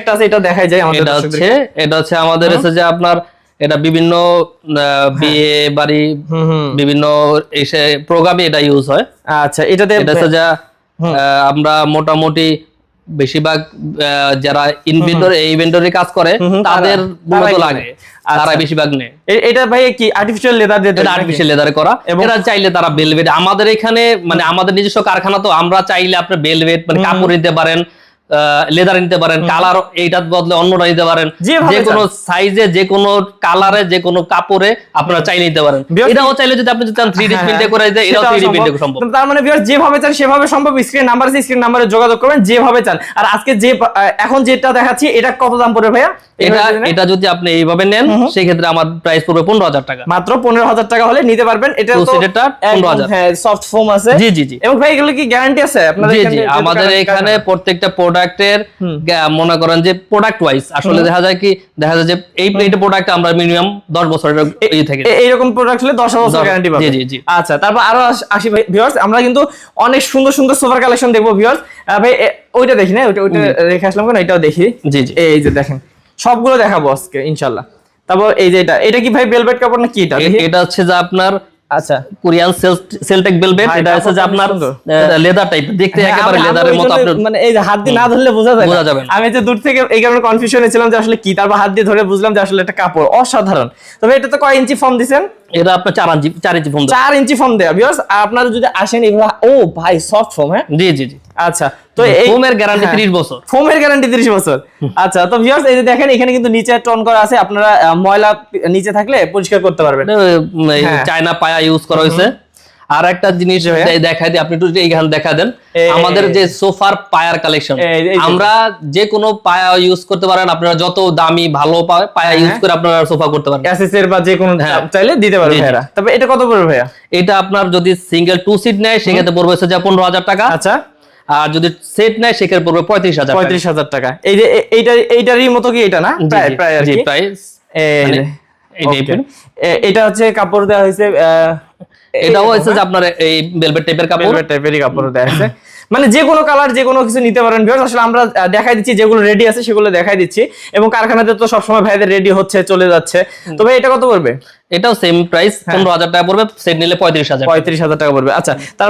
একটা আছে, এটা দেখাই যায় আমাদের দর্শকদের। এটা হচ্ছে আমাদের এসে যে আপনার এটা বিভিন্ন বিয়ে বাড়ি বিভিন্ন এসে প্রোগ্রামে এটা ইউজ হয়। আচ্ছা, এটাতে এটা হচ্ছে যে আমরা মোটামুটি বেশিরভাগ যারা ইনভেন্টরি কাজ করে তাদের মূলত লাগে, তারা বেশিরভাগ নেয়। এটা ভাই কি আর্টিফিশিয়াল লেদার দিয়ে? এটা আর্টিফিশিয়াল লেদারে করা। এরা চাইলে তারা ভেলভেট, আমাদের এখানে মানে আমাদের নিজস্ব কারখানা, তো আমরা চাইলে আপনি ভেলভেট মানে কাপড় নিতে পারেন, লেদার নিতে পারেন, কালার এইটার বদলে অন্যটা নিতে পারেন, যে কোনো সাইজে যে কোনো কালারে যে কোনো কাপড়ে আপনারা চাইলে নিতে পারেন। এটাও চাইলে যদি আপনি চান 3D প্রিন্টে করে দিতে, এটাও 3D প্রিন্টে সম্ভব। তার মানে ভিউয়ার্স যেভাবে চান সেভাবে সম্ভব। স্ক্রিন নাম্বার আছে, স্ক্রিন নাম্বারে যোগাযোগ করবেন যেভাবে চান। আর আজকে যে এখন যেটা দেখাচ্ছি এটা কত দাম পড়বে ভাইয়া? এটা যদি আপনি এইভাবে নেন সেই ক্ষেত্রে আমার প্রাইস পড়বে 15,000 টাকা। মাত্র 15,000 টাকা হলে নিতে পারবেন। এটা তো 15,000। হ্যাঁ, সফট ফোম আছে। জি জি জি। এবং ভাই এগুলো কি গ্যারান্টি আছে আপনাদের এখানে? জি জি, আমাদের এখানে প্রত্যেকটা প্রোডাক্টের মনে করেন যে প্রোডাক্ট ওয়াইজ আসলে দেখা যায় যে এই প্রোডাক্ট আমরা মিনিমাম 10 বছরের এই থেকে এইরকম প্রোডাক্ট হলে 10 বছর গ্যারান্টি পাবেন। জি জি জি। আচ্ছা, তারপর আরো আসি ভিউয়ার্স, আমরা কিন্তু অনেক সুন্দর সুন্দর সোফার কালেকশন দেখবো ভিউয়ার্স। ভাই ওইটা দেখি না, ওইটা রেখে আসলাম কেন, এটাও দেখি। জি জি, এই যে দেখেন সবগুলো দেখাবো আজকে ইনশাআল্লাহ। তারপর এই যে এটা কি ভাই ভেলভেট কাপড় না কি এটা? এটা হচ্ছে যে আপনার আচ্ছা কোরিয়ান সেলটেক ভেলভেট। এটা হচ্ছে যে আপনার লেদার টাইপ, দেখতে একেবারে লেদারের মতো। আপনি মানে এই যে হাত দিয়ে না ধরলে বোঝা যাবে না। আমি যে দূর থেকে এই কারণে কনফিউশনে ছিলাম যে আসলে কি, তারপর হাত দিয়ে ধরে বুঝলাম যে আসলে এটা কাপড়। অসাধারণ। তবে এটা তো কয় ইঞ্চি ফর্ম দিবেন? এটা আপনার 4 ইঞ্চি ফোম। 4 ইঞ্চি ফর্ম দেয়া ভিউয়ার্স। আপনারা যদি আসেন এগুলা, ও ভাই সফট ফর্ম। হ্যাঁ জি জি জি। আচ্ছা, তো এই ফোমের গ্যারান্টি 30 বছর। ফোমের গ্যারান্টি 30 বছর। আচ্ছা, তো ভিউয়ার্স এই যে দেখেন এখানে কিন্তু নিচে টোন করা আছে, আপনারা ময়লা নিচে থাকলে পরিষ্কার করতে পারবেন। চায়না পায়া ইউজ করা হয়েছে। আর একটা জিনিস দেখাই দিই, আপনি একটু এইখানে দেখা দেন আমাদের যে সোফার পায়ার কালেকশন। আমরা যে কোনো পায়া ইউজ করতে পারেন, আপনারা যত দামি ভালো পায়া ইউজ করে আপনারা সোফা করতে পারেন, এসএস বা যে কোনো চাইলে দিতে পারবেন ভাইরা। তবে এটা কত পড়বে ভাইয়া? এটা আপনার যদি সিঙ্গেল 2 সিট নেয় সেক্ষেত্রে পড়বে হচ্ছে 15,000 টাকা। আচ্ছা, আর যদি সেট নেয় সেক্ষেত্রে পড়বে 35,000 টাকা। এই যে এইটারই মতো কি এটা না? প্রায় আর কি প্রাইস। এটা হচ্ছে কাপড় দেওয়া হয়েছে, এটাও হচ্ছে যে আপনার এই ভেলভেট টাইপের কাপড়, ভেলভেট টাইপেরই কাপড় দেওয়া আছে। মানে যে কোনো কালার যে কোনো কিছু নিতে পারেন ভিউয়ার্স। আসলে আমরা দেখাই দিচ্ছি যেগুলো রেডি আছে সেগুলো দেখাই দিচ্ছি, এবং কারখানাতে তো সবসময় ভাইদের রেডি হচ্ছে চলে যাচ্ছে। তবে এটা কত পড়বে? এটাও সেম প্রাইস 15,000 টাকা পড়বে, সেট নিলে 35,000 টাকা পড়বে। আচ্ছা।